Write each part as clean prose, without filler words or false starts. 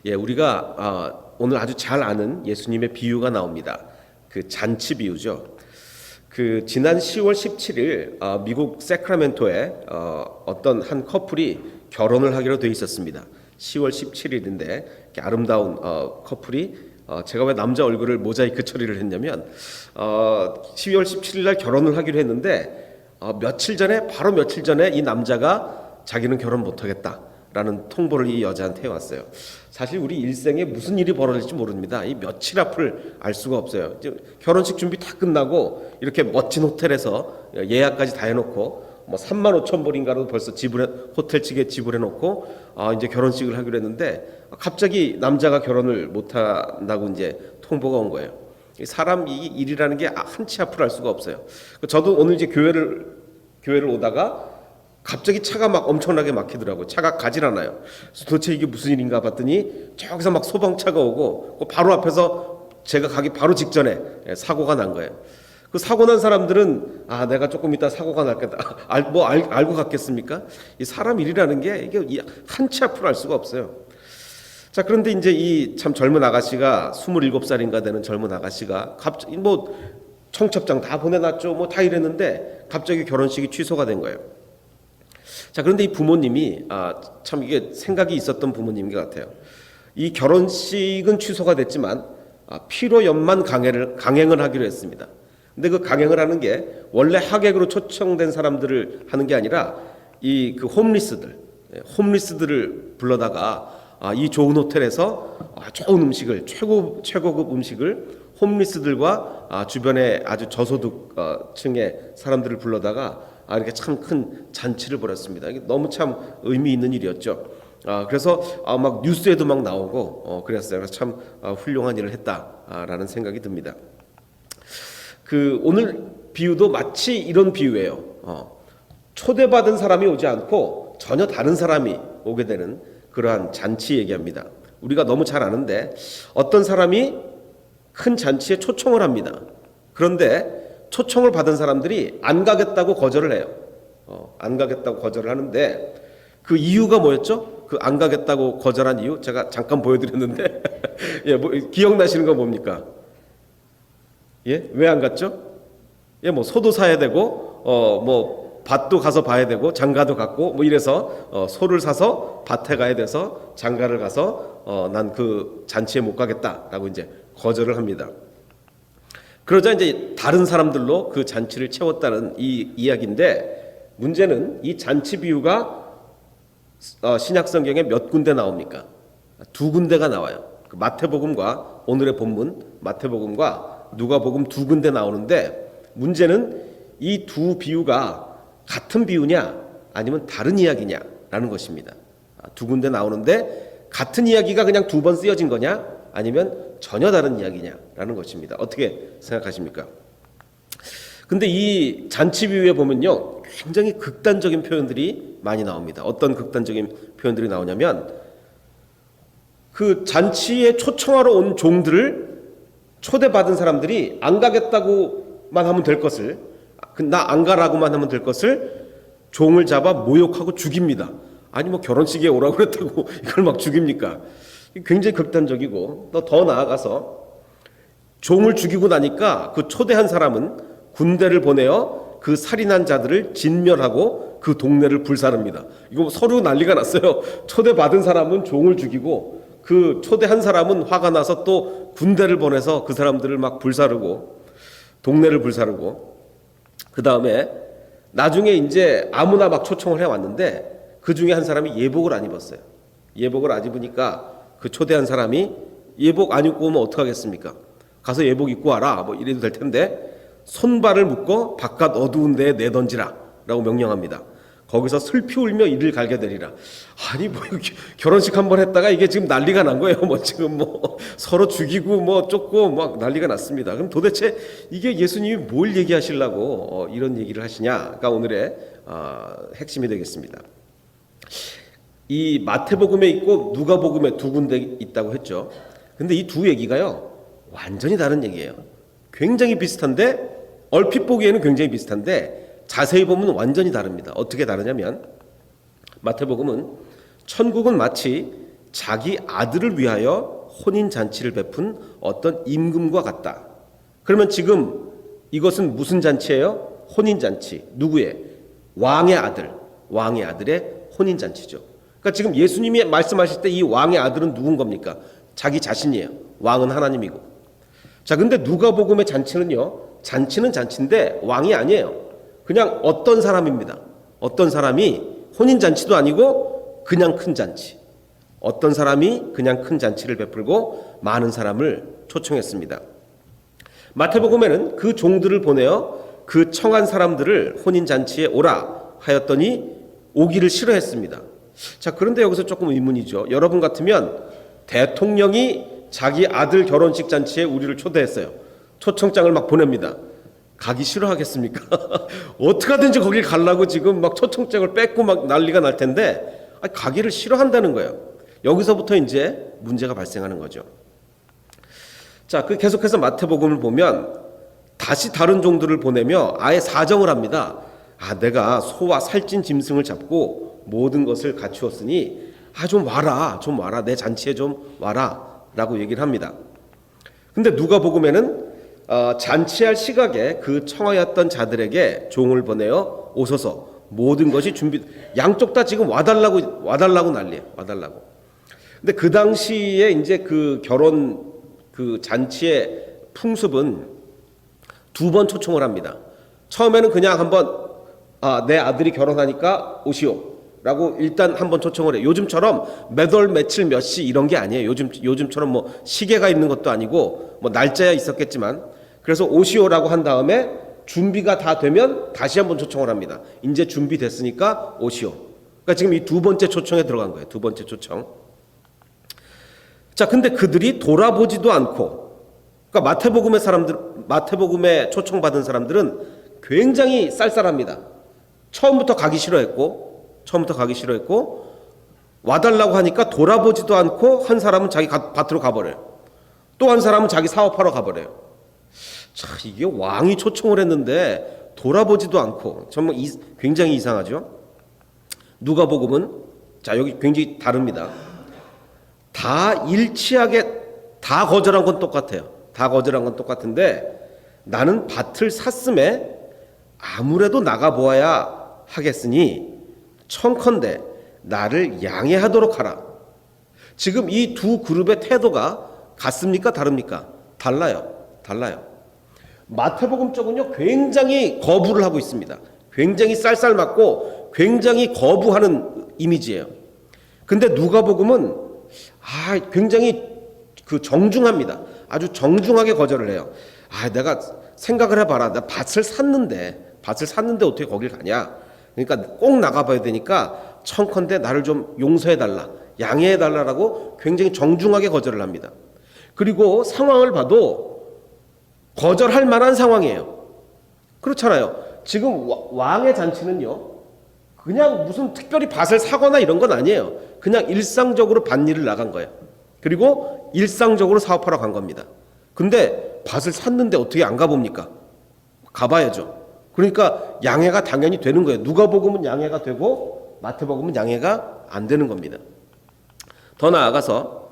예, 우리가 오늘 아주 잘 아는 예수님의 비유가 나옵니다. 그 잔치 비유죠. 그 지난 10월 17일 미국 세크라멘토에 어떤 한 커플이 결혼을 하기로 돼 있었습니다. 10월 17일인데 아름다운 커플이 제가 왜 남자 얼굴을 모자이크 처리를 했냐면 12월 17일 날 결혼을 하기로 했는데 바로 며칠 전에 이 남자가 자기는 결혼 못하겠다라는 통보를 이 여자한테 해왔어요. 사실 우리 일생에 무슨 일이 벌어질지 모릅니다. 이 며칠 앞을 알 수가 없어요. 결혼식 준비 다 끝나고 이렇게 멋진 호텔에서 예약까지 다 해놓고 뭐 3만 5천 불인가로 벌써 호텔 측에 지불해놓고 이제 결혼식을 하기로 했는데 갑자기 남자가 결혼을 못한다고 이제 통보가 온 거예요. 사람 이 일이라는 게 한치 앞을 알 수가 없어요. 저도 오늘 이제 교회를 오다가 갑자기 차가 막 엄청나게 막히더라고요. 차가 가질 않아요. 그래서 도대체 이게 무슨 일인가 봤더니 저기서 막 소방차가 오고 그 바로 앞에서 제가 가기 바로 직전에 사고가 난 거예요. 그 사고 난 사람들은 내가 조금 이따 사고가 날겠다 알고 갔겠습니까? 이 사람 일이라는 게 이게 한치 앞을 알 수가 없어요. 자, 그런데 이제 이 참 젊은 아가씨가 27살인가 되는 젊은 아가씨가 갑자기 뭐 청첩장 다 보내놨죠. 뭐 다 이랬는데 갑자기 결혼식이 취소가 된 거예요. 자, 그런데 이 부모님이 참 이게 생각이 있었던 부모님인 것 같아요. 이 결혼식은 취소가 됐지만 피로 연만 강행을 하기로 했습니다. 근데 그 강행을 하는 게 원래 하객으로 초청된 사람들을 하는 게 아니라 이 그 홈리스들을 불러다가 이 좋은 호텔에서 좋은 음식을 최고급 음식을 홈리스들과 주변에 아주 저소득층의 사람들을 불러다가 이렇게 참 큰 잔치를 벌였습니다. 이게 너무 참 의미 있는 일이었죠. 그래서 막 뉴스에도 막 나오고 그랬어요. 그래서 참 훌륭한 일을 했다라는 생각이 듭니다. 그 오늘 비유도 마치 이런 비유예요. 초대받은 사람이 오지 않고 전혀 다른 사람이 오게 되는 그러한 잔치 얘기합니다. 우리가 너무 잘 아는데 어떤 사람이 큰 잔치에 초청을 합니다. 그런데 초청을 받은 사람들이 안 가겠다고 거절을 해요. 안 가겠다고 거절을 하는데 그 이유가 뭐였죠? 그 안 가겠다고 거절한 이유 제가 잠깐 보여드렸는데 예, 기억나시는 거 뭡니까? 예, 왜 안 갔죠? 예, 뭐 소도 사야 되고 뭐 밭도 가서 봐야 되고 장가도 갔고 뭐 이래서 소를 사서 밭에 가야 돼서 장가를 가서 난 그 잔치에 못 가겠다라고 이제 거절을 합니다. 그러자 이제 다른 사람들로 그 잔치를 채웠다는 이 이야기인데 문제는 이 잔치 비유가 신약 성경에 몇 군데 나옵니까? 두 군데가 나와요. 그 마태복음과 오늘의 본문 마태복음과 누가복음 두 군데 나오는데 문제는 이 두 비유가 같은 비유냐 아니면 다른 이야기냐라는 것입니다. 두 군데 나오는데 같은 이야기가 그냥 두 번 쓰여진 거냐 아니면 전혀 다른 이야기냐라는 것입니다. 어떻게 생각하십니까? 근데 이 잔치 비유에 보면요 굉장히 극단적인 표현들이 많이 나옵니다. 어떤 극단적인 표현들이 나오냐면 그 잔치에 초청하러 온 종들을 초대받은 사람들이 안 가겠다고만 하면 될 것을 나 안 가라고만 하면 될 것을 종을 잡아 모욕하고 죽입니다. 아니 뭐 결혼식에 오라고 그랬다고 이걸 막 죽입니까? 굉장히 극단적이고 더 나아가서 종을 죽이고 나니까 그 초대한 사람은 군대를 보내어 그 살인한 자들을 진멸하고 그 동네를 불사릅니다. 이거 서로 난리가 났어요. 초대받은 사람은 종을 죽이고 그 초대한 사람은 화가 나서 또 군대를 보내서 그 사람들을 막 불사르고 동네를 불사르고 그 다음에 나중에 이제 아무나 막 초청을 해왔는데 그 중에 한 사람이 예복을 안 입었어요. 예복을 안 입으니까 그 초대한 사람이 예복 안 입고 오면 어떡하겠습니까? 가서 예복 입고 와라 뭐 이래도 될 텐데 손발을 묶어 바깥 어두운 데에 내던지라 라고 명령합니다. 거기서 슬피 울며 이를 갈게 되리라. 아니 뭐 결혼식 한번 했다가 이게 지금 난리가 난 거예요. 뭐 지금 뭐 서로 죽이고 뭐 쫓고 막 난리가 났습니다. 그럼 도대체 이게 예수님이 뭘 얘기하시려고 이런 얘기를 하시냐가 오늘의 핵심이 되겠습니다. 이 마태복음에 있고 누가복음에 두 군데 있다고 했죠. 근데 이 두 얘기가요 완전히 다른 얘기예요. 굉장히 비슷한데 얼핏 보기에는 굉장히 비슷한데 자세히 보면 완전히 다릅니다. 어떻게 다르냐면 마태복음은 천국은 마치 자기 아들을 위하여 혼인잔치를 베푼 어떤 임금과 같다. 그러면 지금 이것은 무슨 잔치예요? 혼인잔치. 누구의? 왕의 아들. 왕의 아들의 혼인잔치죠. 그러니까 지금 예수님이 말씀하실 때 이 왕의 아들은 누군 겁니까? 자기 자신이에요. 왕은 하나님이고. 자, 근데 누가복음의 잔치는요, 잔치는 잔치인데 왕이 아니에요. 그냥 어떤 사람입니다. 어떤 사람이 혼인잔치도 아니고 그냥 큰 잔치. 어떤 사람이 그냥 큰 잔치를 베풀고 많은 사람을 초청했습니다. 마태복음에는 그 종들을 보내어 그 청한 사람들을 혼인잔치에 오라 하였더니 오기를 싫어했습니다. 자, 그런데 여기서 조금 의문이죠. 여러분 같으면 대통령이 자기 아들 결혼식 잔치에 우리를 초대했어요. 초청장을 막 보냅니다. 가기 싫어하겠습니까? 어떻게 하든지 거길 가려고 지금 막 초청장을 뺏고 막 난리가 날 텐데 가기를 싫어한다는 거예요. 여기서부터 이제 문제가 발생하는 거죠. 자, 그 계속해서 마태복음을 보면 다시 다른 종들을 보내며 아예 사정을 합니다. 내가 소와 살찐 짐승을 잡고 모든 것을 갖추었으니 좀 와라, 좀 와라, 내 잔치에 좀 와라 라고 얘기를 합니다. 근데 누가복음에는 잔치할 시각에 그 청하였던 자들에게 종을 보내어 오소서 모든 것이 양쪽 다 지금 와달라고 난리예요. 와달라고. 근데 그 당시에 이제 그 결혼 그 잔치의 풍습은 두 번 초청을 합니다. 처음에는 그냥 한번 내 아들이 결혼하니까 오시오 라고 일단 한번 초청을 해요. 요즘처럼 몇 월 며칠 몇 시 이런 게 아니에요. 요즘처럼 뭐 시계가 있는 것도 아니고 뭐 날짜야 있었겠지만, 그래서 오시오라고 한 다음에 준비가 다 되면 다시 한번 초청을 합니다. 이제 준비됐으니까 오시오. 그러니까 지금 이 두 번째 초청에 들어간 거예요. 두 번째 초청. 자, 근데 그들이 돌아보지도 않고, 그러니까 마태복음에 초청받은 사람들은 굉장히 쌀쌀합니다. 처음부터 가기 싫어했고 와달라고 하니까 돌아보지도 않고 한 사람은 자기 밭으로 가버려요. 또 한 사람은 자기 사업하러 가버려요. 자, 이게 왕이 초청을 했는데 돌아보지도 않고 정말 굉장히 이상하죠. 누가복음은 자, 여기 굉장히 다릅니다. 다 일치하게 다 거절한 건 똑같아요. 다 거절한 건 똑같은데 나는 밭을 샀음에 아무래도 나가보아야 하겠으니 청컨대 나를 양해하도록 하라. 지금 이 두 그룹의 태도가 같습니까? 다릅니까? 달라요. 마태복음 쪽은요 굉장히 거부를 하고 있습니다. 굉장히 쌀쌀맞고 굉장히 거부하는 이미지예요. 근데 누가복음은 굉장히 정중합니다. 아주 정중하게 거절을 해요. 내가 생각을 해봐라. 나 밭을 샀는데 어떻게 거길 가냐? 그러니까 꼭 나가봐야 되니까 청컨대 나를 좀 용서해달라, 양해해달라라고 굉장히 정중하게 거절을 합니다. 그리고 상황을 봐도 거절할 만한 상황이에요. 그렇잖아요. 지금 왕의 잔치는요 그냥 무슨 특별히 밭을 사거나 이런 건 아니에요. 그냥 일상적으로 밭일을 나간 거예요. 그리고 일상적으로 사업하러 간 겁니다. 근데 밭을 샀는데 어떻게 안 가봅니까? 가봐야죠. 그러니까 양해가 당연히 되는 거예요. 누가복음은 양해가 되고 마태복음은 양해가 안 되는 겁니다. 더 나아가서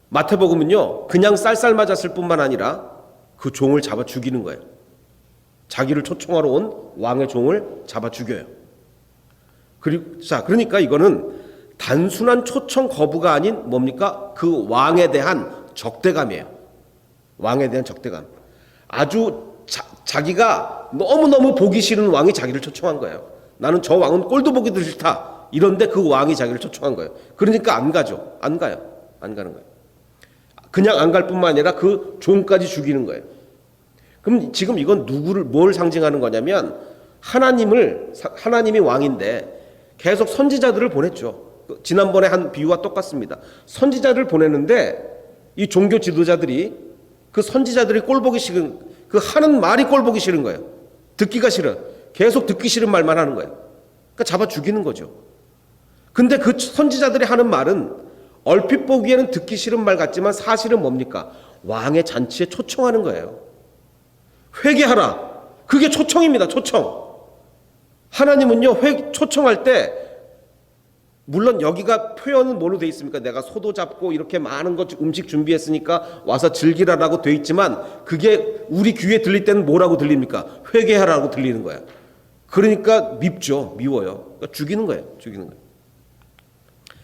마태복음은요 그냥 쌀쌀 맞았을 뿐만 아니라 그 종을 잡아 죽이는 거예요. 자기를 초청하러 온 왕의 종을 잡아 죽여요. 그러니까 이거는 단순한 초청 거부가 아닌 뭡니까? 그 왕에 대한 적대감이에요. 왕에 대한 적대감. 아주 자기가 너무너무 보기 싫은 왕이 자기를 초청한 거예요. 나는 저 왕은 꼴도 보기도 싫다. 이런데 그 왕이 자기를 초청한 거예요. 그러니까 안 가죠. 안 가요. 안 가는 거예요. 그냥 안 갈 뿐만 아니라 그 종까지 죽이는 거예요. 그럼 지금 이건 뭘 상징하는 거냐면 하나님이 왕인데 계속 선지자들을 보냈죠. 지난번에 한 비유와 똑같습니다. 선지자들을 보냈는데 이 종교 지도자들이 그 선지자들이 꼴보기 싫은 그 하는 말이 꼴보기 싫은 거예요. 듣기가 싫어. 계속 듣기 싫은 말만 하는 거예요. 그러니까 잡아 죽이는 거죠. 근데 그 선지자들이 하는 말은 얼핏 보기에는 듣기 싫은 말 같지만 사실은 뭡니까? 왕의 잔치에 초청하는 거예요. 회개하라. 그게 초청입니다. 초청. 하나님은요 초청할 때 물론 여기가 표현은 뭘로 돼 있습니까? 내가 소도 잡고 이렇게 많은 것 음식 준비했으니까 와서 즐기라라고 돼 있지만 그게 우리 귀에 들릴 때는 뭐라고 들립니까? 회개하라고 들리는 거야. 그러니까 밉죠. 미워요. 그러니까 죽이는 거예요. 죽이는 거예요.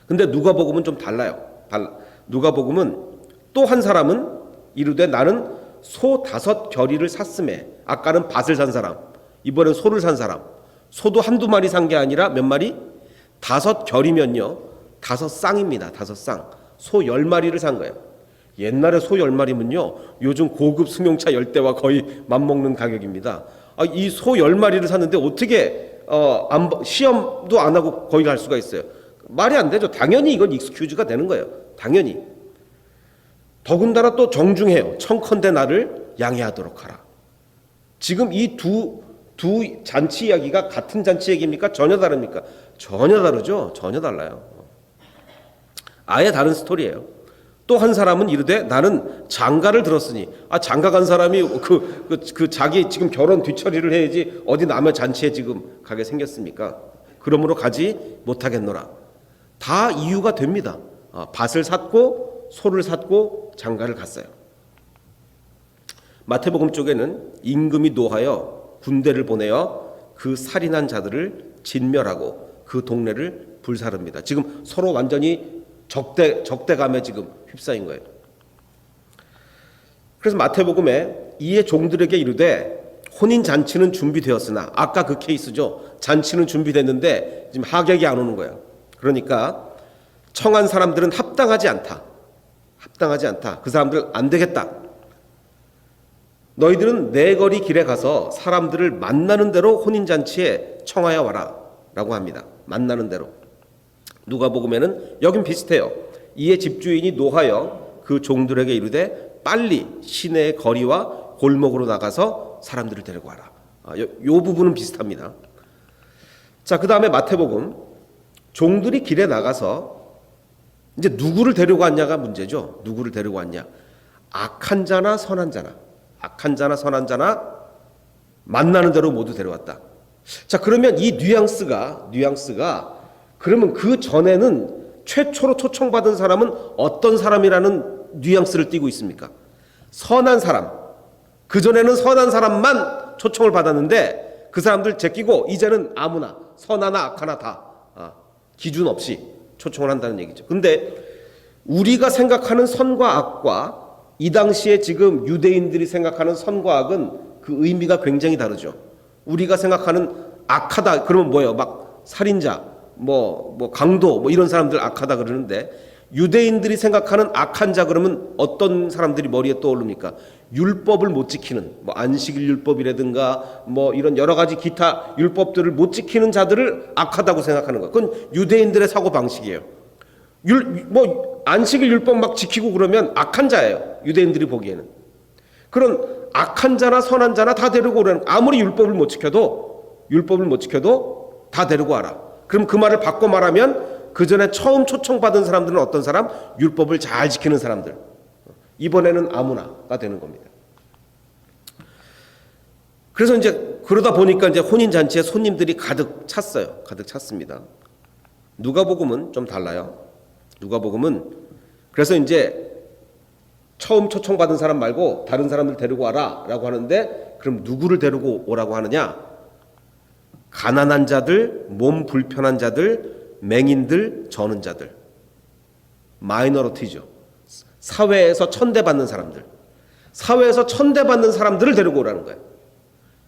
근데 누가복음은 좀 달라요. 누가복음은 또 한 사람은 이르되 나는 소 5겨리를 샀음에, 아까는 밭을 산 사람, 이번엔 소를 산 사람. 소도 한두 마리 산 게 아니라 몇 마리? 5겨리면요 5쌍입니다. 5쌍. 소 10마리를 산 거예요. 옛날에 소 10마리면요 요즘 고급 승용차 10대와 거의 맞먹는 가격입니다. 이 소 10마리를 샀는데 어떻게 시험도 안 하고 거기 갈 수가 있어요? 말이 안 되죠. 당연히 이건 익스큐즈가 되는 거예요. 당연히. 더군다나 또 정중해요. 청컨대 나를 양해하도록 하라. 지금 이 두 잔치 이야기가 같은 잔치 얘기입니까? 전혀 다릅니까? 전혀 다르죠. 전혀 달라요. 아예 다른 스토리예요. 또 한 사람은 이르되 나는 장가를 들었으니, 장가 간 사람이 그 자기 지금 결혼 뒤처리를 해야지 어디 남의 잔치에 지금 가게 생겼습니까? 그러므로 가지 못하겠노라. 다 이유가 됩니다. 밭을 샀고 소를 샀고 장가를 갔어요. 마태복음 쪽에는 임금이 노하여 군대를 보내어 그 살인한 자들을 진멸하고 그 동네를 불사릅니다. 지금 서로 완전히 적대감에 지금 휩싸인 거예요. 그래서 마태복음에 이에 종들에게 이르되 혼인 잔치는 준비되었으나, 아까 그 케이스죠. 잔치는 준비됐는데 지금 하객이 안 오는 거예요. 그러니까 청한 사람들은 합당하지 않다. 그 사람들 안 되겠다. 너희들은 내 거리 길에 가서 사람들을 만나는 대로 혼인잔치에 청하여 와라 라고 합니다. 만나는 대로. 누가복음에는 여긴 비슷해요. 이에 집주인이 노하여 그 종들에게 이르되 빨리 시내의 거리와 골목으로 나가서 사람들을 데리고 와라. 요 부분은 비슷합니다. 자, 그 다음에 마태복음. 종들이 길에 나가서 이제 누구를 데리고 왔냐가 문제죠. 누구를 데리고 왔냐. 악한 자나 선한 자나 만나는 대로 모두 데려왔다. 자, 그러면 이 뉘앙스가 그러면 그 전에는 최초로 초청받은 사람은 어떤 사람이라는 뉘앙스를 띠고 있습니까? 선한 사람. 그 전에는 선한 사람만 초청을 받았는데 그 사람들 제끼고 이제는 아무나 선하나 악하나 다 기준 없이 초청을 한다는 얘기죠. 근데 우리가 생각하는 선과 악과 이 당시에 지금 유대인들이 생각하는 선과 악은 그 의미가 굉장히 다르죠. 우리가 생각하는 악하다 그러면 뭐예요? 막 살인자, 뭐 강도, 뭐 이런 사람들 악하다 그러는데, 유대인들이 생각하는 악한 자 그러면 어떤 사람들이 머리에 떠오릅니까? 율법을 못 지키는, 뭐 안식일 율법이라든가 뭐 이런 여러 가지 기타 율법들을 못 지키는 자들을 악하다고 생각하는 거예요. 그건 유대인들의 사고 방식이에요. 안식일 율법 막 지키고 그러면 악한 자예요. 유대인들이 보기에는. 그런 악한 자나 선한 자나 다 데리고 오라는, 아무리 율법을 못 지켜도 다 데리고 와라. 그럼 그 말을 바꿔 말하면 그 전에 처음 초청받은 사람들은 어떤 사람? 율법을 잘 지키는 사람들. 이번에는 아무나가 되는 겁니다. 그래서 이제 그러다 보니까 이제 혼인 잔치에 손님들이 가득 찼습니다. 누가복음은 좀 달라요. 누가복음은 그래서 이제 처음 초청받은 사람 말고 다른 사람들 데리고 와라라고 하는데, 그럼 누구를 데리고 오라고 하느냐? 가난한 자들, 몸 불편한 자들, 맹인들, 저는 자들. 마이너리티죠. 사회에서 천대받는 사람들. 사회에서 천대받는 사람들을 데리고 오라는 거예요.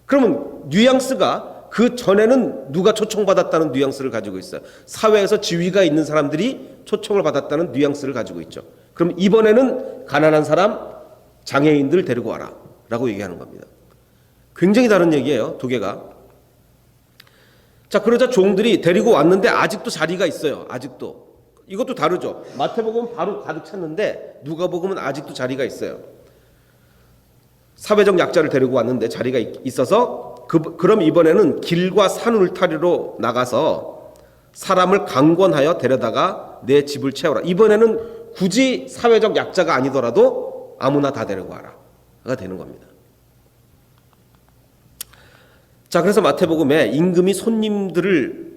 그러면 뉘앙스가 그 전에는 누가 초청받았다는 뉘앙스를 가지고 있어요. 사회에서 지위가 있는 사람들이 초청을 받았다는 뉘앙스를 가지고 있죠. 그럼 이번에는 가난한 사람, 장애인들 데리고 와라 라고 얘기하는 겁니다. 굉장히 다른 얘기예요. 두 개가. 자, 그러자 종들이 데리고 왔는데 아직도 자리가 있어요. 아직도. 이것도 다르죠. 마태복음은 바로 가득 찼는데 누가복음은 아직도 자리가 있어요. 사회적 약자를 데리고 왔는데 자리가 있어서 그럼 이번에는 길과 산 울타리로 나가서 사람을 강권하여 데려다가 내 집을 채워라. 이번에는 굳이 사회적 약자가 아니더라도 아무나 다 데리고 와라가 되는 겁니다. 자, 그래서 마태복음에 임금이 손님들을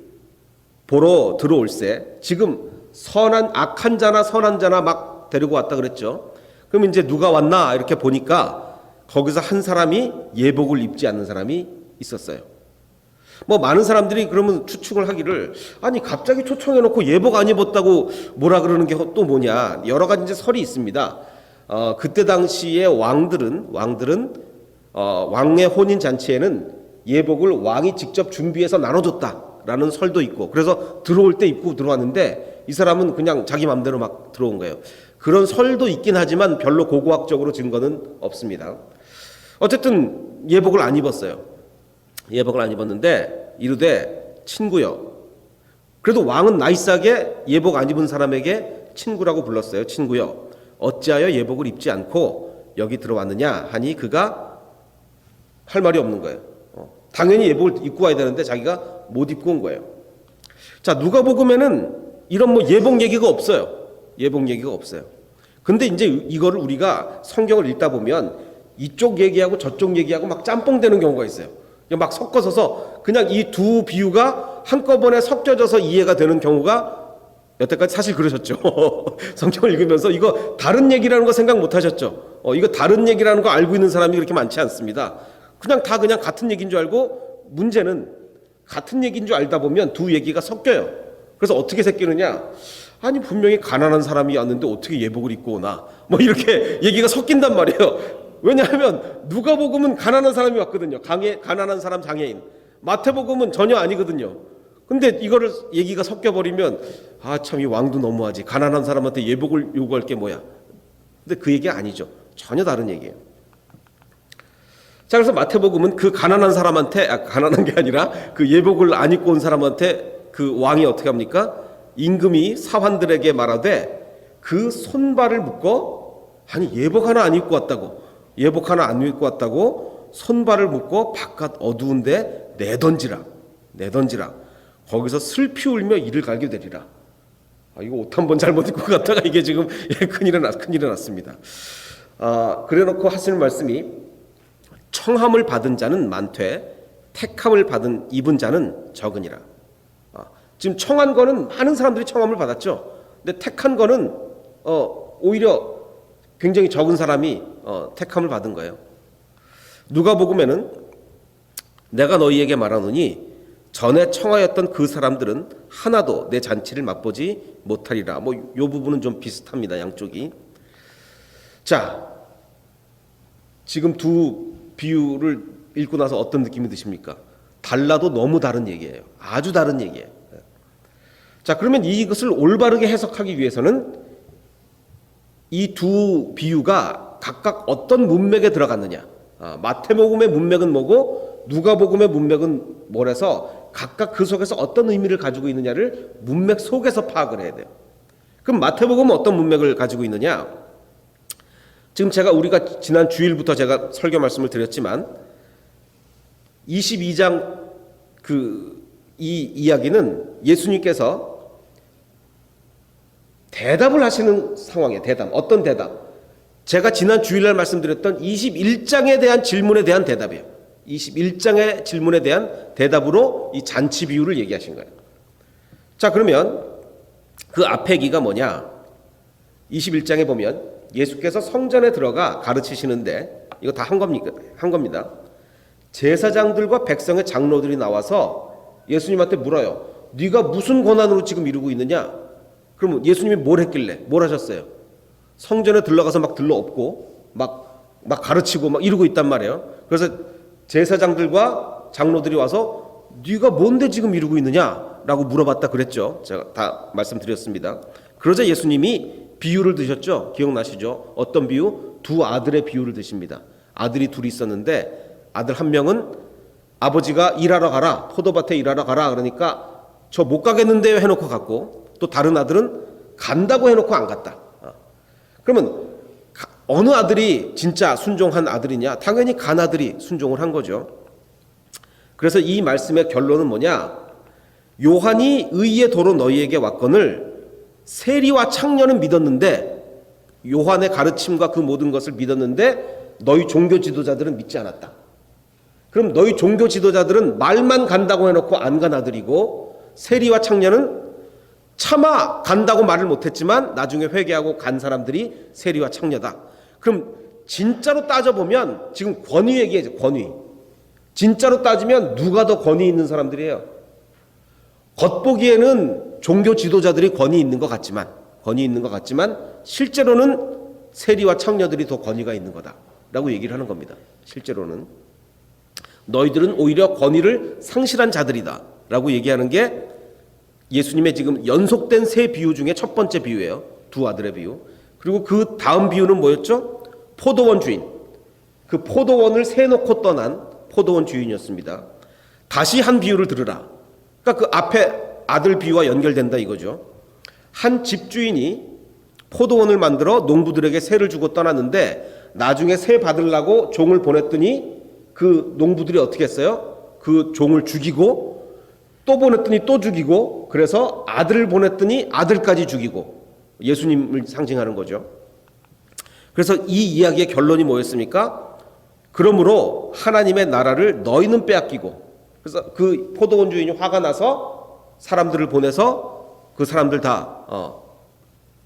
보러 들어올세 지금 악한 자나 선한 자나 막 데리고 왔다 그랬죠. 그럼 이제 누가 왔나 이렇게 보니까 거기서 한 사람이 예복을 입지 않는 사람이 있었어요. 뭐 많은 사람들이 그러면 추측을 하기를 아니 갑자기 초청해놓고 예복 안 입었다고 뭐라 그러는 게 또 뭐냐, 여러 가지 이제 설이 있습니다. 그때 당시에 왕들은 왕의 혼인 잔치에는 예복을 왕이 직접 준비해서 나눠줬다라는 설도 있고, 그래서 들어올 때 입고 들어왔는데 이 사람은 그냥 자기 맘대로 막 들어온 거예요. 그런 설도 있긴 하지만 별로 고고학적으로 증거는 없습니다. 어쨌든 예복을 안 입었어요. 예복을 안 입었는데 이르되 친구여. 그래도 왕은 나이스하게 예복 안 입은 사람에게 친구라고 불렀어요. 친구여, 어찌하여 예복을 입지 않고 여기 들어왔느냐 하니 그가 할 말이 없는 거예요. 당연히 예복을 입고 와야 되는데 자기가 못 입고 온 거예요. 자, 누가복음에는 이런 뭐 예복 얘기가 없어요. 예복 얘기가 없어요. 근데 이제 이거를 우리가 성경을 읽다 보면 이쪽 얘기하고 저쪽 얘기하고 막 짬뽕 되는 경우가 있어요. 막 섞어서서 그냥 이 두 비유가 한꺼번에 섞여져서 이해가 되는 경우가 여태까지 사실 그러셨죠. 성경을 읽으면서 이거 다른 얘기라는 거 생각 못 하셨죠. 이거 다른 얘기라는 거 알고 있는 사람이 그렇게 많지 않습니다. 그냥 같은 얘기인 줄 알고, 문제는 같은 얘기인 줄 알다 보면 두 얘기가 섞여요. 그래서 어떻게 섞이느냐, 아니 분명히 가난한 사람이 왔는데 어떻게 예복을 입고 오나, 뭐 이렇게 얘기가 섞인단 말이에요. 왜냐하면 누가복음은 가난한 사람이 왔거든요. 가난한 사람 장애인. 마태복음은 전혀 아니거든요. 근데 이거를 얘기가 섞여버리면 참 이 왕도 너무하지. 가난한 사람한테 예복을 요구할 게 뭐야. 근데 그 얘기가 아니죠. 전혀 다른 얘기예요. 자, 그래서 마태복음은 그 가난한 사람한테, 가난한 게 아니라 그 예복을 안 입고 온 사람한테 그 왕이 어떻게 합니까? 임금이 사환들에게 말하되 그 손발을 묶어, 아니 예복 하나 안 입고 왔다고, 예복 하나 안 입고 왔다고 손발을 묶고 바깥 어두운데 내던지라. 거기서 슬피 울며 이를 갈게 되리라. 이거 옷 한 번 잘못 입고 갔다가 이게 지금 큰일이 났습니다. 그래놓고 하시는 말씀이 청함을 받은 자는 많되 택함을 입은 자는 적으니라. 지금 청한 거는 많은 사람들이 청함을 받았죠. 근데 택한 거는 오히려 굉장히 적은 사람이 택함을 받은 거예요. 누가복음에는 내가 너희에게 말하노니 전에 청하였던 그 사람들은 하나도 내 잔치를 맛보지 못하리라. 뭐 요 부분은 좀 비슷합니다, 양쪽이. 자, 지금 두 비유를 읽고 나서 어떤 느낌이 드십니까? 달라도 너무 다른 얘기예요. 아주 다른 얘기예요. 자, 그러면 이것을 올바르게 해석하기 위해서는 이 두 비유가 각각 어떤 문맥에 들어갔느냐, 마태복음의 문맥은 뭐고 누가복음의 문맥은 뭐라서 각각 그 속에서 어떤 의미를 가지고 있느냐를 문맥 속에서 파악을 해야 돼요. 그럼 마태복음은 어떤 문맥을 가지고 있느냐? 지금 우리가 지난 주일부터 제가 설교 말씀을 드렸지만 22장 이 이야기는 예수님께서 대답을 하시는 상황이에요. 어떤 대답? 제가 지난 주일날 말씀드렸던 21장에 대한 질문에 대한 대답이에요. 21장의 질문에 대한 대답으로 이 잔치 비유를 얘기하신 거예요. 자, 그러면 그 앞에 기가 뭐냐? 21장에 보면 예수께서 성전에 들어가 가르치시는데 이거 다 한 겁니다. 제사장들과 백성의 장로들이 나와서 예수님한테 물어요. 네가 무슨 권한으로 지금 이루고 있느냐? 그러면 예수님이 뭘 했길래? 뭘 하셨어요? 성전에 들러가서 막 들러엎고 막 가르치고 막 이러고 있단 말이에요. 그래서 제사장들과 장로들이 와서 네가 뭔데 지금 이러고 있느냐라고 물어봤다 그랬죠. 제가 다 말씀드렸습니다. 그러자 예수님이 비유를 드셨죠. 기억나시죠? 어떤 비유? 두 아들의 비유를 드십니다. 아들이 둘이 있었는데 아들 한 명은 아버지가 일하러 가라, 포도밭에 일하러 가라 그러니까 저 못 가겠는데요 해놓고 갔고, 또 다른 아들은 간다고 해놓고 안 갔다. 그러면 어느 아들이 진짜 순종한 아들이냐? 당연히 간 아들이 순종을 한 거죠. 그래서 이 말씀의 결론은 뭐냐? 요한이 의의 도로 너희에게 왔거늘 세리와 창녀는 믿었는데, 요한의 가르침과 그 모든 것을 믿었는데 너희 종교 지도자들은 믿지 않았다. 그럼 너희 종교 지도자들은 말만 간다고 해놓고 안 간 아들이고, 세리와 창녀는 차마 간다고 말을 못했지만 나중에 회개하고 간 사람들이 세리와 창녀다. 그럼 진짜로 따져보면 지금 권위 얘기해요. 권위. 진짜로 따지면 누가 더 권위 있는 사람들이에요? 겉보기에는 종교 지도자들이 권위 있는 것 같지만 실제로는 세리와 창녀들이 더 권위가 있는 거다라고 얘기를 하는 겁니다. 실제로는 너희들은 오히려 권위를 상실한 자들이다라고 얘기하는 게 예수님의 지금 연속된 세 비유 중에 첫 번째 비유예요. 두 아들의 비유. 그리고 그 다음 비유는 뭐였죠? 포도원 주인. 그 포도원을 세놓고 떠난 포도원 주인이었습니다. 다시 한 비유를 들으라. 그러니까 그 앞에 아들 비유와 연결된다 이거죠. 한 집주인이 포도원을 만들어 농부들에게 세를 주고 떠났는데 나중에 세 받으려고 종을 보냈더니 그 농부들이 어떻게 했어요? 그 종을 죽이고 또 보냈더니 또 죽이고 그래서 아들을 보냈더니 아들까지 죽이고 예수님을 상징하는 거죠. 그래서 이 이야기의 결론이 뭐였습니까? 그러므로 하나님의 나라를 너희는 빼앗기고 그래서 그 포도원 주인이 화가 나서 사람들을 보내서 그 사람들 다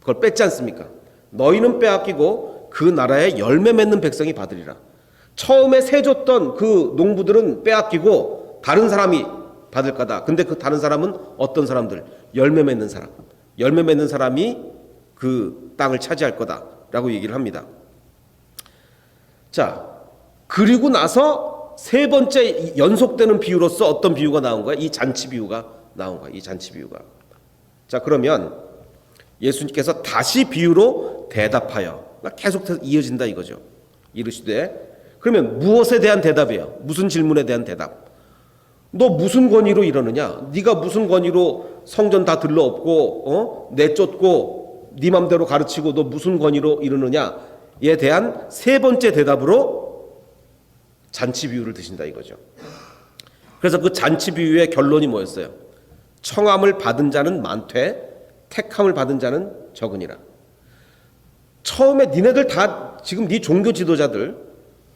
그걸 뺐지 않습니까? 너희는 빼앗기고 그 나라에 열매 맺는 백성이 받으리라. 처음에 세 줬던 그 농부들은 빼앗기고 다른 사람이 받을 거다. 근데 그 다른 사람은 어떤 사람들? 열매 맺는 사람. 열매 맺는 사람이 그 땅을 차지할 거다라고 얘기를 합니다. 자, 그리고 나서 세 번째 연속되는 비유로서 어떤 비유가 나온 거야? 이 잔치 비유가 나온 거야. 이 잔치 비유가. 자, 그러면 예수님께서 다시 비유로 대답하여 계속해서 이어진다 이거죠. 이르시되 그러면 무엇에 대한 대답이에요? 무슨 질문에 대한 대답? 너 무슨 권위로 이러느냐? 네가 무슨 권위로 성전 다 들러엎고 내쫓고 네 맘대로 가르치고 너 무슨 권위로 이러느냐에 대한 세 번째 대답으로 잔치 비유를 드신다 이거죠. 그래서 그 잔치 비유의 결론이 뭐였어요? 청함을 받은 자는 많되 택함을 받은 자는 적으니라. 처음에 니네들 다 지금 네 종교 지도자들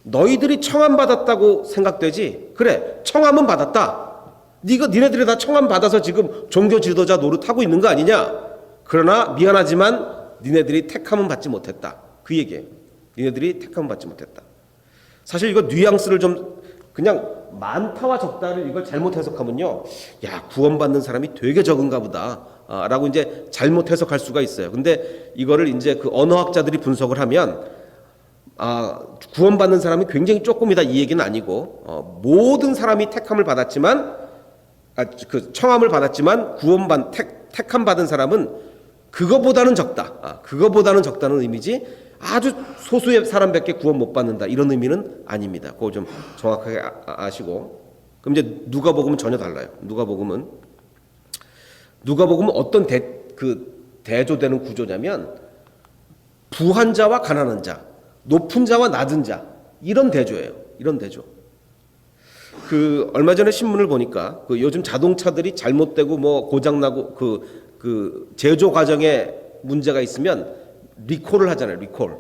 너희들이 청함 받았다고 생각되지? 그래, 청함은 받았다. 니네들이 다 청함 받아서 지금 종교 지도자 노릇하고 있는 거 아니냐? 그러나 미안하지만 니네들이 택함은 받지 못했다. 그 얘기예요. 니네들이 택함은 받지 못했다. 사실 이거 뉘앙스를 좀 그냥 많다와 적다를 이걸 잘못 해석하면요, 야, 구원받는 사람이 되게 적은가 보다 라고 이제 잘못 해석할 수가 있어요. 근데 이거를 이제 그 언어학자들이 분석을 하면 구원받는 사람이 굉장히 조금이다 이 얘기는 아니고 모든 사람이 택함을 받았지만 그 청함을 받았지만 택함 받은 사람은 그거보다는 적다. 그거보다는 적다는 의미지 아주 소수의 사람밖에 구원 못 받는다 이런 의미는 아닙니다. 그거 좀 정확하게 아시고. 그럼 이제 누가복음은 전혀 달라요. 누가복음은 어떤 대조되는 구조냐면 부한 자와 가난한 자, 높은 자와 낮은 자 이런 대조예요. 이런 대조. 그 얼마 전에 신문을 보니까 그 요즘 자동차들이 잘못되고 뭐 고장나고 그 제조 과정에 문제가 있으면 리콜을 하잖아요. 리콜.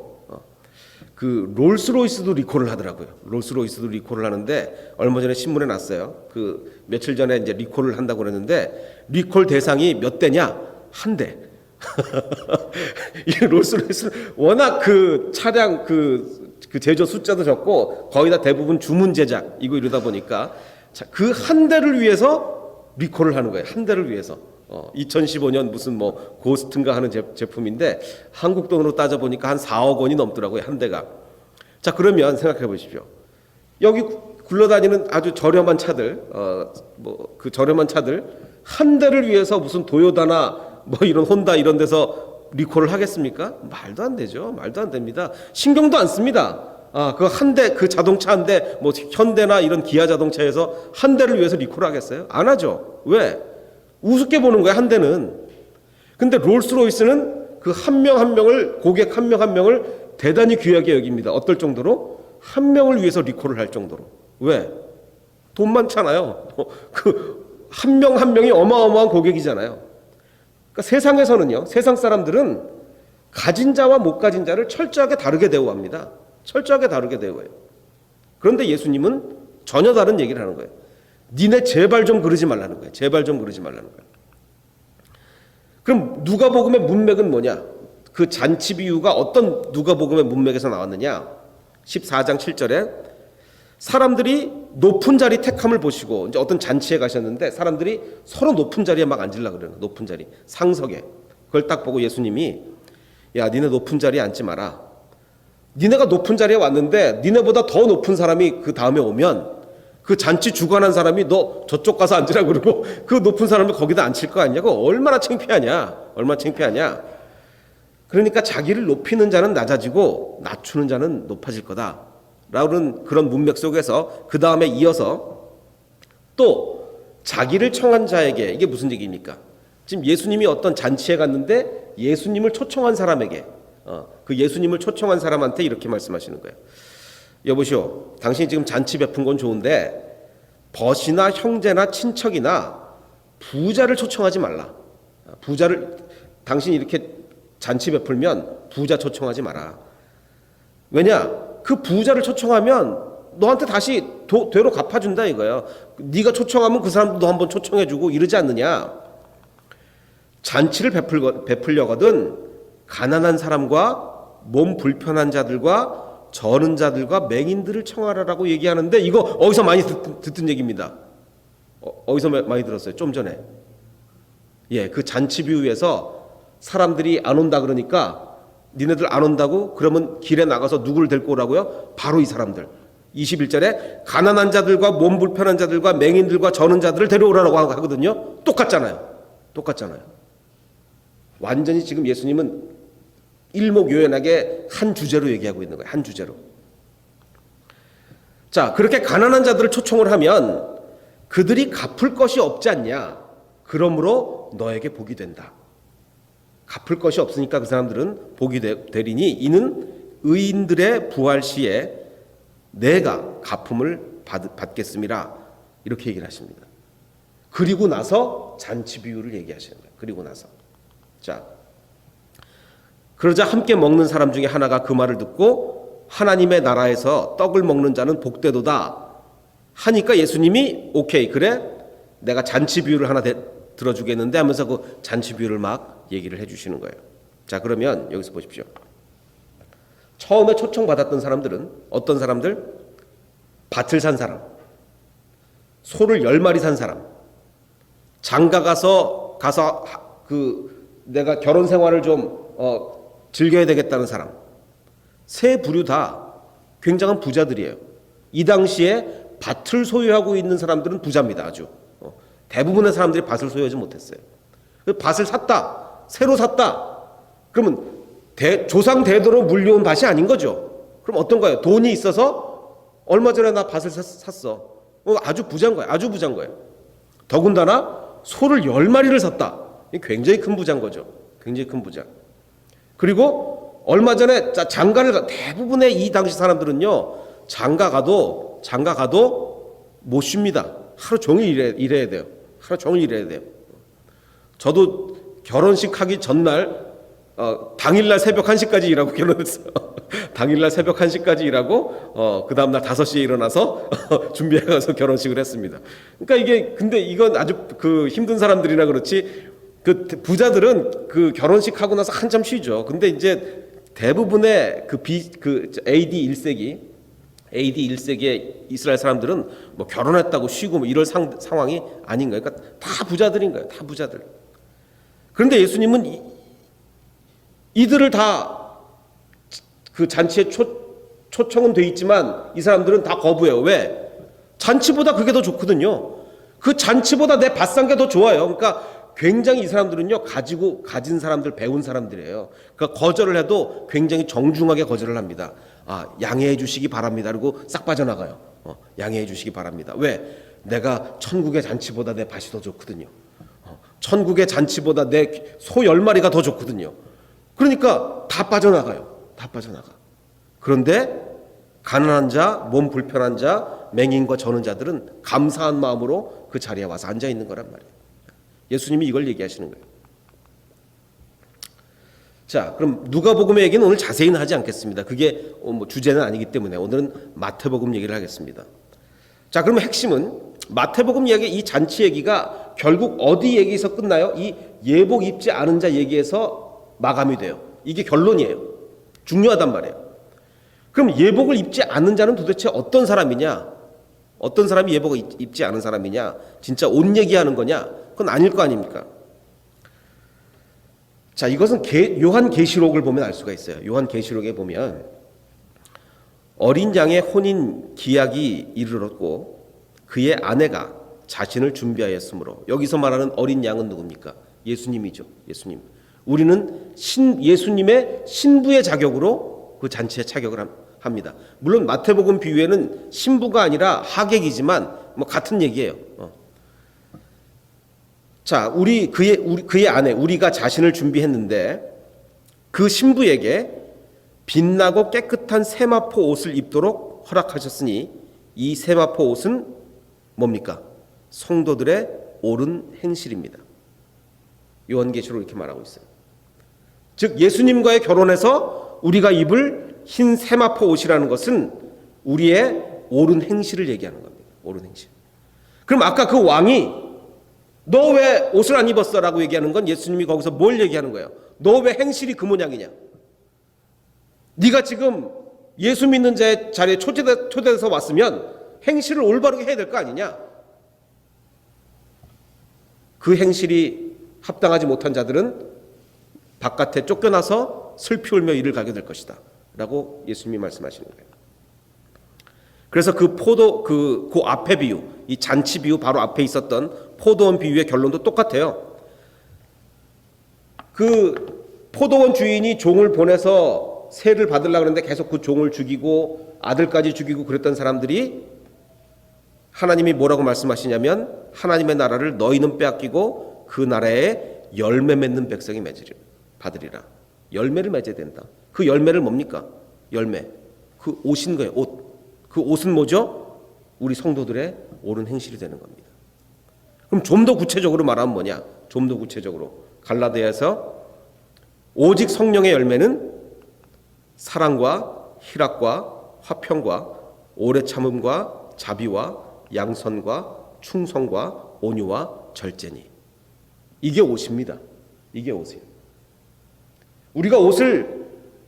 그 롤스로이스도 리콜을 하더라고요. 롤스로이스도 리콜을 하는데 얼마 전에 신문에 났어요. 그 며칠 전에 이제 리콜을 한다고 그랬는데 리콜 대상이 몇 대냐? 한 대. 이 롤스로이스는 워낙 그 차량 그 제조 숫자도 적고 거의 다 대부분 주문 제작 이거 이러다 보니까 그 한 대를 위해서 리콜을 하는 거예요. 한 대를 위해서. 2015년 무슨 뭐 고스트인가 하는 제품인데 한국 돈으로 따져 보니까 한 4억 원이 넘더라고요. 한 대가. 자, 그러면 생각해 보십시오. 여기 굴러다니는 아주 저렴한 차들, 그 저렴한 차들 한 대를 위해서 무슨 도요다나 뭐 이런 혼다 이런 데서 리콜을 하겠습니까? 말도 안 되죠. 말도 안 됩니다. 신경도 안 씁니다. 그 한 대, 그 자동차 한 대, 뭐 현대나 이런 기아 자동차에서 한 대를 위해서 리콜을 하겠어요? 안 하죠. 왜? 우습게 보는 거야, 한 대는. 근데 롤스로이스는 그 한 명 한 명을, 고객 한 명 한 명을 대단히 귀하게 여깁니다. 어떨 정도로? 한 명을 위해서 리콜을 할 정도로. 왜? 돈 많잖아요. 그 한 명 한 명이 어마어마한 고객이잖아요. 그러니까 세상에서는요, 세상 사람들은 가진 자와 못 가진 자를 철저하게 다르게 대우합니다. 철저하게 다르게 대우해요. 그런데 예수님은 전혀 다른 얘기를 하는 거예요. 니네 제발 좀 그러지 말라는 거예요. 제발 좀 그러지 말라는 거예요. 그럼 누가복음의 문맥은 뭐냐? 그 잔치 비유가 어떤 누가복음의 문맥에서 나왔느냐? 14장 7절에 사람들이 높은 자리 택함을 보시고, 이제 어떤 잔치에 가셨는데 사람들이 서로 높은 자리에 막 앉으려고 그래요. 높은 자리, 상석에. 그걸 딱 보고 예수님이, 야, 니네 높은 자리에 앉지 마라. 니네가 높은 자리에 왔는데 니네보다 더 높은 사람이 그 다음에 오면 그 잔치 주관한 사람이 너 저쪽 가서 앉으라고 그러고 그 높은 사람을 거기다 앉힐 거 아니냐고. 얼마나 창피하냐. 얼마나 창피하냐. 그러니까 자기를 높이는 자는 낮아지고 낮추는 자는 높아질 거다 라는 그런 문맥 속에서 그 다음에 이어서 또 자기를 청한 자에게, 이게 무슨 얘기입니까? 지금 예수님이 어떤 잔치에 갔는데 예수님을 초청한 사람에게, 그 예수님을 초청한 사람한테 이렇게 말씀하시는 거예요. 여보시오, 당신이 지금 잔치 베푼 건 좋은데 벗이나 형제나 친척이나 부자를 초청하지 말라. 부자를, 당신이 이렇게 잔치 베풀면 부자 초청하지 마라. 왜냐? 그 부자를 초청하면 너한테 다시 되로 갚아준다 이거예요. 네가 초청하면 그 사람도 너 한번 초청해주고 이러지 않느냐. 잔치를 베풀려거든 가난한 사람과 몸 불편한 자들과 저는 자들과 맹인들을 청하라라고 얘기하는데, 이거 어디서 많이 듣던 얘기입니다. 어디서 많이 들었어요? 좀 전에. 예, 그 잔치 비유에서 사람들이 안 온다 그러니까 니네들 안 온다고? 그러면 길에 나가서 누구를 데리고 오라고요? 바로 이 사람들. 21절에 가난한 자들과 몸 불편한 자들과 맹인들과 저는 자들을 데려오라고 하거든요. 똑같잖아요. 똑같잖아요. 완전히 지금 예수님은 일목요연하게 한 주제로 얘기하고 있는 거예요. 한 주제로. 자, 그렇게 가난한 자들을 초청을 하면 그들이 갚을 것이 없지 않냐. 그러므로 너에게 복이 된다. 갚을 것이 없으니까 그 사람들은 복이 되리니 이는 의인들의 부활 시에 내가 갚음을 받겠음이라. 이렇게 얘기를 하십니다. 그리고 나서 잔치 비유를 얘기하시는 거예요. 그리고 나서. 자, 그러자 함께 먹는 사람 중에 하나가 그 말을 듣고 하나님의 나라에서 떡을 먹는 자는 복되도다 하니까 예수님이 오케이, 그래, 내가 잔치 비유를 하나 들어주겠는데 하면서 그 잔치 비유를 막 얘기를 해주시는 거예요. 자, 그러면 여기서 보십시오. 처음에 초청받았던 사람들은 어떤 사람들? 밭을 산 사람, 소를 10마리 산 사람, 장가 가서 그 내가 결혼 생활을 좀 즐겨야 되겠다는 사람, 세 부류 다 굉장한 부자들이에요. 이 당시에 밭을 소유하고 있는 사람들은 부자입니다. 아주 대부분의 사람들이 밭을 소유하지 못했어요. 밭을 샀다, 새로 샀다. 그러면 조상 대대로 물려온 밭이 아닌 거죠. 그럼 어떤 거예요? 돈이 있어서 얼마 전에 나 밭을 샀어. 아주 부자인 거예요. 아주 부자인 거예요. 더군다나 소를 10마리를 샀다. 굉장히 큰 부자인 거죠. 굉장히 큰 부자. 그리고 얼마 전에 장가를 대부분의 이 당시 사람들은요, 장가 가도 못 쉽니다. 하루 종일 일해야 돼요. 하루 종일 일해야 돼요. 저도 결혼식 하기 전날 당일날 새벽 1시까지 일하고 결혼했어요. 당일날 새벽 1시까지 일하고 그 다음날 5시에 일어나서 준비해 가서 결혼식을 했습니다. 그러니까 이게, 근데 이건 아주 그 힘든 사람들이나 그렇지, 그 부자들은 그 결혼식 하고 나서 한참 쉬죠. 근데 이제 대부분의 그 AD 1세기의 이스라엘 사람들은 뭐 결혼했다고 쉬고 뭐 이럴 상황이 아닌 거예요. 그러니까 다 부자들인 거예요. 다 부자들. 그런데 예수님은 이들을 다 그 잔치에 초청은 돼 있지만 이 사람들은 다 거부해요. 왜? 잔치보다 그게 더 좋거든요. 그 잔치보다 내 밭 산 게 더 좋아요. 그러니까 굉장히 이 사람들은요, 가진 사람들, 배운 사람들이에요. 그러니까 거절을 해도 굉장히 정중하게 거절을 합니다. 양해해 주시기 바랍니다. 그리고 싹 빠져나가요. 양해해 주시기 바랍니다. 왜? 내가 천국의 잔치보다 내 밭이 더 좋거든요. 천국의 잔치보다 내 소 10마리가 더 좋거든요. 그러니까 다 빠져나가요. 다 빠져나가. 그런데 가난한 자, 몸 불편한 자, 맹인과 저는 자들은 감사한 마음으로 그 자리에 와서 앉아 있는 거란 말이에요. 예수님이 이걸 얘기하시는 거예요. 자, 그럼 누가복음의 얘기는 오늘 자세히는 하지 않겠습니다. 그게 뭐 주제는 아니기 때문에 오늘은 마태복음 얘기를 하겠습니다. 자, 그러면 핵심은 마태복음 이야기 이 잔치 얘기가 결국 어디 얘기에서 끝나요? 이 예복 입지 않은 자 얘기에서 마감이 돼요. 이게 결론이에요. 중요하단 말이에요. 그럼 예복을 입지 않는 자는 도대체 어떤 사람이냐? 어떤 사람이 예복을 입지 않은 사람이냐? 진짜 옷 얘기하는 거냐? 그건 아닐 거 아닙니까? 자, 이것은 요한계시록을 보면 알 수가 있어요. 요한계시록에 보면 어린 양의 혼인 기약이 이르렀고 그의 아내가 자신을 준비하였으므로, 여기서 말하는 어린 양은 누굽니까? 예수님이죠. 예수님. 우리는 예수님의 신부의 자격으로 그 잔치에 참여를 합니다. 물론 마태복음 비유에는 신부가 아니라 하객이지만 뭐 같은 얘기예요. 자, 그의 아내, 우리가 자신을 준비했는데 그 신부에게 빛나고 깨끗한 세마포 옷을 입도록 허락하셨으니 이 세마포 옷은 뭡니까? 성도들의 옳은 행실입니다. 요한계시록 이렇게 말하고 있어요. 즉 예수님과의 결혼에서 우리가 입을 흰 세마포 옷이라는 것은 우리의 옳은 행실을 얘기하는 겁니다. 옳은 행실. 그럼 아까 그 왕이 너 왜 옷을 안 입었어? 라고 얘기하는 건 예수님이 거기서 뭘 얘기하는 거예요? 너 왜 행실이 그 모양이냐? 네가 지금 예수 믿는 자의 자리에 초대돼서 왔으면 행실을 올바르게 해야 될 거 아니냐? 그 행실이 합당하지 못한 자들은 바깥에 쫓겨나서 슬피 울며 이를 가게 될 것이다 라고 예수님이 말씀하시는 거예요. 그래서 그 앞에 비유, 이 잔치 비유 바로 앞에 있었던 포도원 비유의 결론도 똑같아요. 그 포도원 주인이 종을 보내서 세를 받으려고 하는데 계속 그 종을 죽이고 아들까지 죽이고 그랬던 사람들이 하나님이 뭐라고 말씀하시냐면 하나님의 나라를 너희는 빼앗기고 그 나라에 열매 맺는 백성이 받으리라. 열매를 맺어야 된다. 그 열매를 뭡니까? 열매. 그 옷인 거예요. 옷. 그 옷은 뭐죠? 우리 성도들의 옳은 행실이 되는 겁니다. 그럼 좀 더 구체적으로 말하면 뭐냐? 좀 더 구체적으로 갈라디아에서 오직 성령의 열매는 사랑과 희락과 화평과 오래 참음과 자비와 양선과 충성과 온유와 절제니. 이게 옷입니다. 이게 옷이에요. 우리가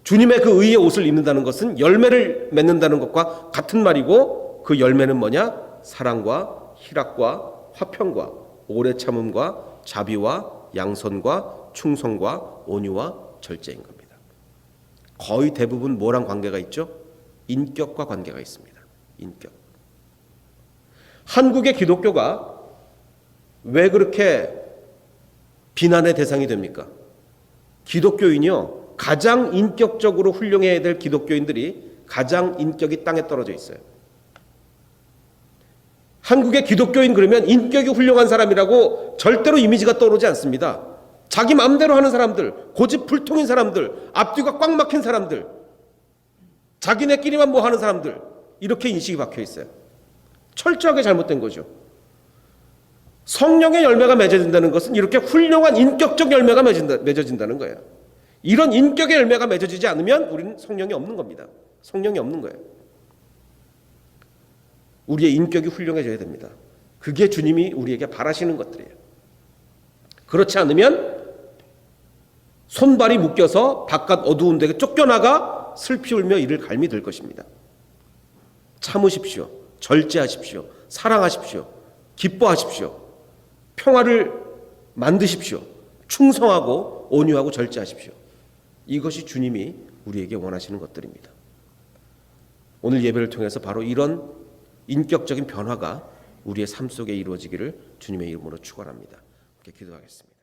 주님의 그 의의 옷을 입는다는 것은 열매를 맺는다는 것과 같은 말이고, 그 열매는 뭐냐? 사랑과 희락과 화평과 오래 참음과 자비와 양선과 충성과 온유와 절제인 겁니다. 거의 대부분 뭐랑 관계가 있죠? 인격과 관계가 있습니다. 인격. 한국의 기독교가 왜 그렇게 비난의 대상이 됩니까? 기독교인이요, 가장 인격적으로 훌륭해야 될 기독교인들이 가장 인격이 땅에 떨어져 있어요. 한국의 기독교인 그러면 인격이 훌륭한 사람이라고 절대로 이미지가 떠오르지 않습니다. 자기 마음대로 하는 사람들, 고집불통인 사람들, 앞뒤가 꽉 막힌 사람들, 자기네끼리만 뭐 하는 사람들, 이렇게 인식이 박혀 있어요. 철저하게 잘못된 거죠. 성령의 열매가 맺어진다는 것은 이렇게 훌륭한 인격적 열매가 맺어진다는 거예요. 이런 인격의 열매가 맺어지지 않으면 우리는 성령이 없는 겁니다. 성령이 없는 거예요. 우리의 인격이 훌륭해져야 됩니다. 그게 주님이 우리에게 바라시는 것들이에요. 그렇지 않으면 손발이 묶여서 바깥 어두운 데에 쫓겨나가 슬피 울며 이를 갈미 될 것입니다. 참으십시오. 절제하십시오. 사랑하십시오. 기뻐하십시오. 평화를 만드십시오. 충성하고 온유하고 절제하십시오. 이것이 주님이 우리에게 원하시는 것들입니다. 오늘 예배를 통해서 바로 이런 인격적인 변화가 우리의 삶 속에 이루어지기를 주님의 이름으로 축원합니다. 함께 기도하겠습니다.